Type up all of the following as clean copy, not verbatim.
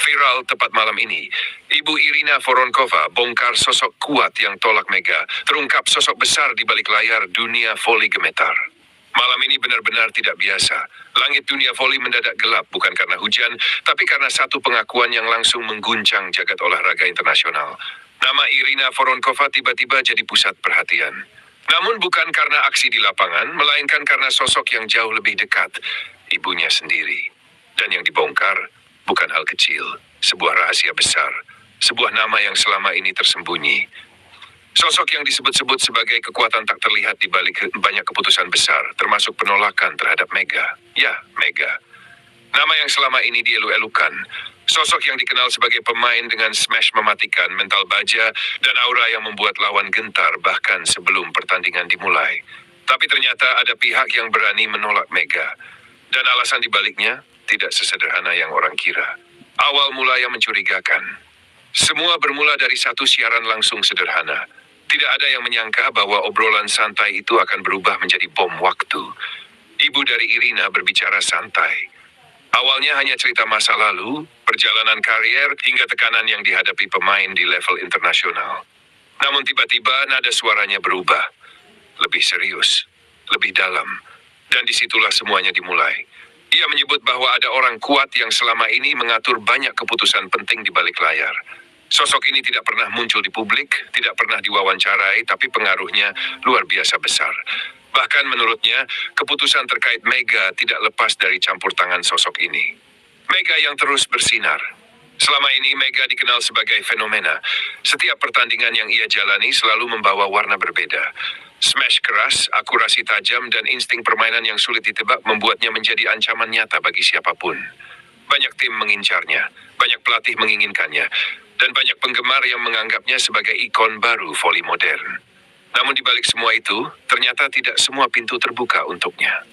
Viral tepat malam ini, Ibu Irina Voronkova bongkar sosok kuat yang tolak Mega, terungkap sosok besar di balik layar dunia voli gemetar. Malam ini benar-benar tidak biasa. Langit dunia voli mendadak gelap bukan karena hujan, tapi karena satu pengakuan yang langsung mengguncang jagat olahraga internasional. Nama Irina Voronkova tiba-tiba jadi pusat perhatian. Namun bukan karena aksi di lapangan, melainkan karena sosok yang jauh lebih dekat, ibunya sendiri. Dan yang dibongkar bukan hal kecil, sebuah rahasia besar, sebuah nama yang selama ini tersembunyi. Sosok yang disebut-sebut sebagai kekuatan tak terlihat di balik banyak keputusan besar, termasuk penolakan terhadap Mega. Ya, Mega. Nama yang selama ini dielu-elukan. Sosok yang dikenal sebagai pemain dengan smash mematikan, mental baja, dan aura yang membuat lawan gentar bahkan sebelum pertandingan dimulai. Tapi ternyata ada pihak yang berani menolak Mega. Dan alasan dibaliknya tidak sesederhana yang orang kira. Awal mula yang mencurigakan. Semua bermula dari satu siaran langsung sederhana. Tidak ada yang menyangka bahwa obrolan santai itu akan berubah menjadi bom waktu. Ibu dari Irina berbicara santai. Awalnya hanya cerita masa lalu, perjalanan karier, hingga tekanan yang dihadapi pemain di level internasional. Namun tiba-tiba nada suaranya berubah. Lebih serius, lebih dalam. Dan disitulah semuanya dimulai. Ia menyebut bahwa ada orang kuat yang selama ini mengatur banyak keputusan penting di balik layar. Sosok ini tidak pernah muncul di publik, tidak pernah diwawancarai, tapi pengaruhnya luar biasa besar. Bahkan menurutnya, keputusan terkait Mega tidak lepas dari campur tangan sosok ini. Mega yang terus bersinar. Selama ini Mega dikenal sebagai fenomena. Setiap pertandingan yang ia jalani selalu membawa warna berbeda. Smash keras, akurasi tajam, dan insting permainan yang sulit ditebak membuatnya menjadi ancaman nyata bagi siapapun. Banyak tim mengincarnya, banyak pelatih menginginkannya, dan banyak penggemar yang menganggapnya sebagai ikon baru voli modern. Namun di balik semua itu, ternyata tidak semua pintu terbuka untuknya.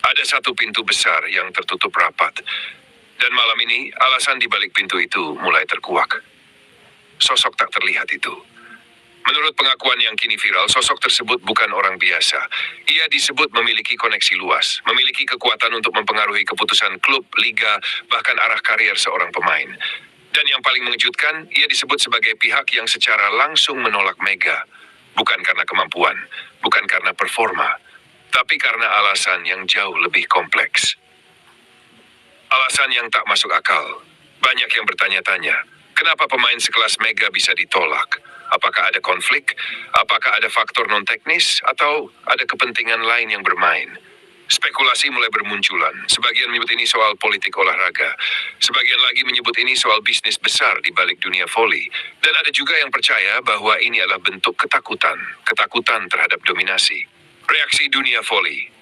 Ada satu pintu besar yang tertutup rapat. Dan malam ini, alasan di balik pintu itu mulai terkuak. Sosok tak terlihat itu. Menurut pengakuan yang kini viral, sosok tersebut bukan orang biasa. Ia disebut memiliki koneksi luas, memiliki kekuatan untuk mempengaruhi keputusan klub, liga, bahkan arah karier seorang pemain. Dan yang paling mengejutkan, ia disebut sebagai pihak yang secara langsung menolak Mega. Bukan karena kemampuan, bukan karena performa, tapi karena alasan yang jauh lebih kompleks. Alasan yang tak masuk akal. Banyak yang bertanya-tanya, kenapa pemain sekelas Mega bisa ditolak? Apakah ada konflik? Apakah ada faktor non-teknis? Atau ada kepentingan lain yang bermain? Spekulasi mulai bermunculan. Sebagian menyebut ini soal politik olahraga. Sebagian lagi menyebut ini soal bisnis besar di balik dunia voli. Dan ada juga yang percaya bahwa ini adalah bentuk ketakutan. Ketakutan terhadap dominasi. Reaksi dunia voli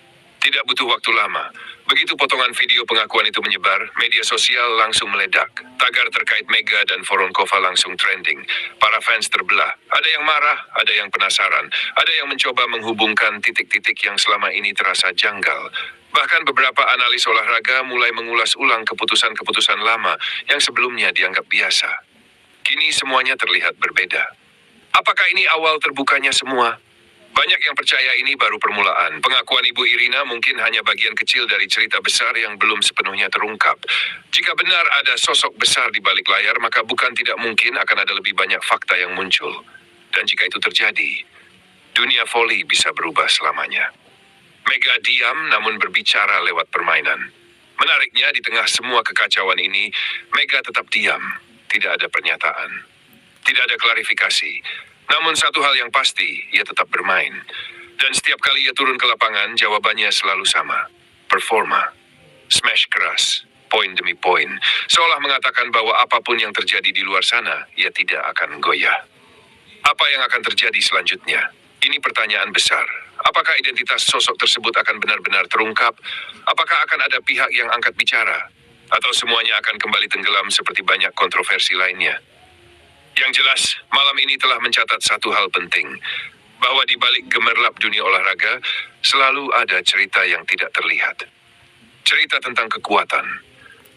tidak butuh waktu lama. Begitu potongan video pengakuan itu menyebar, media sosial langsung meledak. Tagar terkait Mega dan Voronkova langsung trending. Para fans terbelah. Ada yang marah, ada yang penasaran. Ada yang mencoba menghubungkan titik-titik yang selama ini terasa janggal. Bahkan beberapa analis olahraga mulai mengulas ulang keputusan-keputusan lama yang sebelumnya dianggap biasa. Kini semuanya terlihat berbeda. Apakah ini awal terbukanya semua? Banyak yang percaya ini baru permulaan. Pengakuan Ibu Irina mungkin hanya bagian kecil dari cerita besar yang belum sepenuhnya terungkap. Jika benar ada sosok besar di balik layar, maka bukan tidak mungkin akan ada lebih banyak fakta yang muncul. Dan jika itu terjadi, dunia voli bisa berubah selamanya. Mega diam namun berbicara lewat permainan. Menariknya, di tengah semua kekacauan ini, Mega tetap diam. Tidak ada pernyataan. Tidak ada klarifikasi. Namun satu hal yang pasti, ia tetap bermain. Dan setiap kali ia turun ke lapangan, jawabannya selalu sama. Performa. Smash keras. Poin demi poin. Seolah mengatakan bahwa apapun yang terjadi di luar sana, ia tidak akan goyah. Apa yang akan terjadi selanjutnya? Ini pertanyaan besar. Apakah identitas sosok tersebut akan benar-benar terungkap? Apakah akan ada pihak yang angkat bicara? Atau semuanya akan kembali tenggelam seperti banyak kontroversi lainnya? Yang jelas, malam ini telah mencatat satu hal penting, bahwa di balik gemerlap dunia olahraga, selalu ada cerita yang tidak terlihat. Cerita tentang kekuatan,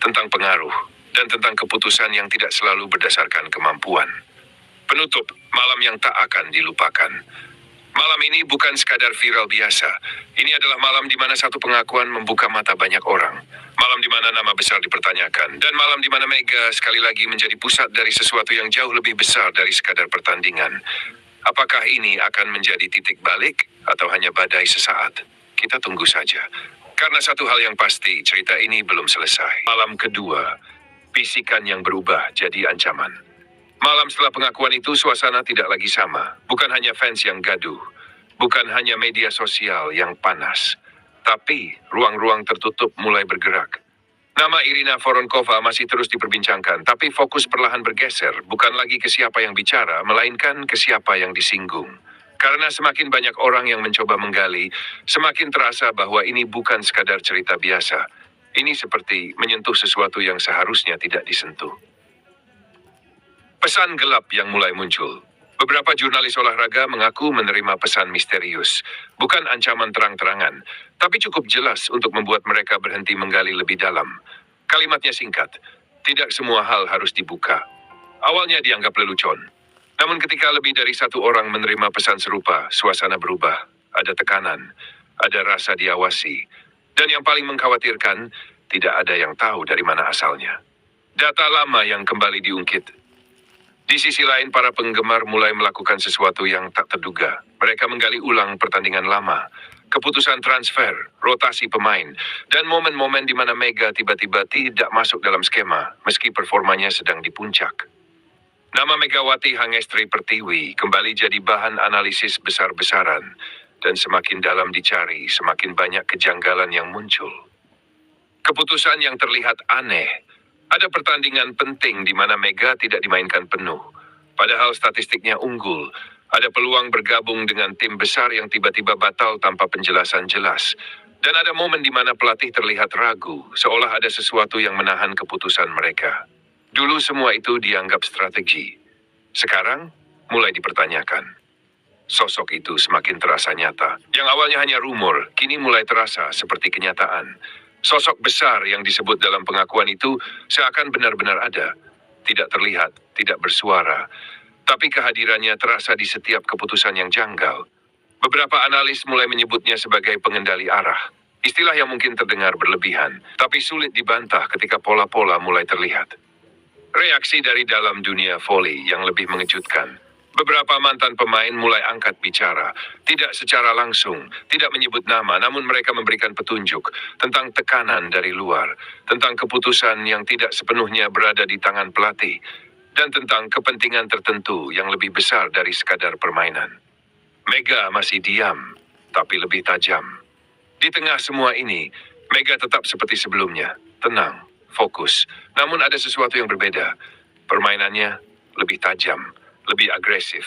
tentang pengaruh, dan tentang keputusan yang tidak selalu berdasarkan kemampuan. Penutup, malam yang tak akan dilupakan. Malam ini bukan sekadar viral biasa. Ini adalah malam di mana satu pengakuan membuka mata banyak orang. Malam di mana nama besar dipertanyakan. Dan malam di mana Mega sekali lagi menjadi pusat dari sesuatu yang jauh lebih besar dari sekadar pertandingan. Apakah ini akan menjadi titik balik atau hanya badai sesaat? Kita tunggu saja. Karena satu hal yang pasti, cerita ini belum selesai. Malam kedua, bisikan yang berubah jadi ancaman. Malam setelah pengakuan itu, suasana tidak lagi sama. Bukan hanya fans yang gaduh, bukan hanya media sosial yang panas, tapi ruang-ruang tertutup mulai bergerak. Nama Irina Voronkova masih terus diperbincangkan, tapi fokus perlahan bergeser, bukan lagi ke siapa yang bicara, melainkan ke siapa yang disinggung. Karena semakin banyak orang yang mencoba menggali, semakin terasa bahwa ini bukan sekadar cerita biasa. Ini seperti menyentuh sesuatu yang seharusnya tidak disentuh. Pesan gelap yang mulai muncul. Beberapa jurnalis olahraga mengaku menerima pesan misterius. Bukan ancaman terang-terangan, tapi cukup jelas untuk membuat mereka berhenti menggali lebih dalam. Kalimatnya singkat, tidak semua hal harus dibuka. Awalnya dianggap lelucon. Namun ketika lebih dari satu orang menerima pesan serupa, suasana berubah. Ada tekanan, ada rasa diawasi. Dan yang paling mengkhawatirkan, tidak ada yang tahu dari mana asalnya. Data lama yang kembali diungkit. Di sisi lain, para penggemar mulai melakukan sesuatu yang tak terduga. Mereka menggali ulang pertandingan lama, keputusan transfer, rotasi pemain, dan momen-momen di mana Mega tiba-tiba tidak masuk dalam skema, meski performanya sedang di puncak. Nama Megawati Hangestri Pertiwi kembali jadi bahan analisis besar-besaran, dan semakin dalam dicari, semakin banyak kejanggalan yang muncul. Keputusan yang terlihat aneh. Ada pertandingan penting di mana Mega tidak dimainkan penuh. Padahal statistiknya unggul. Ada peluang bergabung dengan tim besar yang tiba-tiba batal tanpa penjelasan jelas. Dan ada momen di mana pelatih terlihat ragu, seolah ada sesuatu yang menahan keputusan mereka. Dulu semua itu dianggap strategi. Sekarang mulai dipertanyakan. Sosok itu semakin terasa nyata. Yang awalnya hanya rumor, kini mulai terasa seperti kenyataan. Sosok besar yang disebut dalam pengakuan itu seakan benar-benar ada. Tidak terlihat, tidak bersuara. Tapi kehadirannya terasa di setiap keputusan yang janggal. Beberapa analis mulai menyebutnya sebagai pengendali arah. Istilah yang mungkin terdengar berlebihan, tapi sulit dibantah ketika pola-pola mulai terlihat. Reaksi dari dalam dunia voli yang lebih mengejutkan. Beberapa mantan pemain mulai angkat bicara, tidak secara langsung, tidak menyebut nama, namun mereka memberikan petunjuk tentang tekanan dari luar, tentang keputusan yang tidak sepenuhnya berada di tangan pelatih, dan tentang kepentingan tertentu yang lebih besar dari sekadar permainan. Mega masih diam, tapi lebih tajam. Di tengah semua ini, Mega tetap seperti sebelumnya, tenang, fokus, namun ada sesuatu yang berbeda. Permainannya lebih tajam, lebih agresif.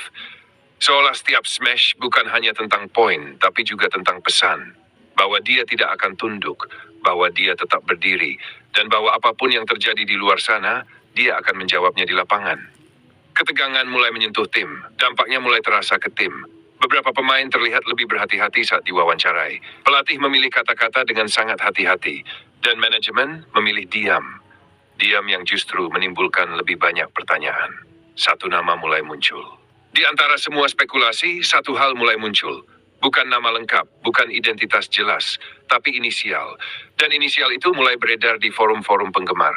Seolah setiap smash bukan hanya tentang poin, tapi juga tentang pesan. Bahwa dia tidak akan tunduk, bahwa dia tetap berdiri, dan bahwa apapun yang terjadi di luar sana, dia akan menjawabnya di lapangan. Ketegangan mulai menyentuh tim, dampaknya mulai terasa ke tim. Beberapa pemain terlihat lebih berhati-hati saat diwawancarai. Pelatih memilih kata-kata dengan sangat hati-hati, dan manajemen memilih diam. Diam yang justru menimbulkan lebih banyak pertanyaan. Satu nama mulai muncul. Di antara semua spekulasi, satu hal mulai muncul. Bukan nama lengkap, bukan identitas jelas, tapi inisial. Dan inisial itu mulai beredar di forum-forum penggemar.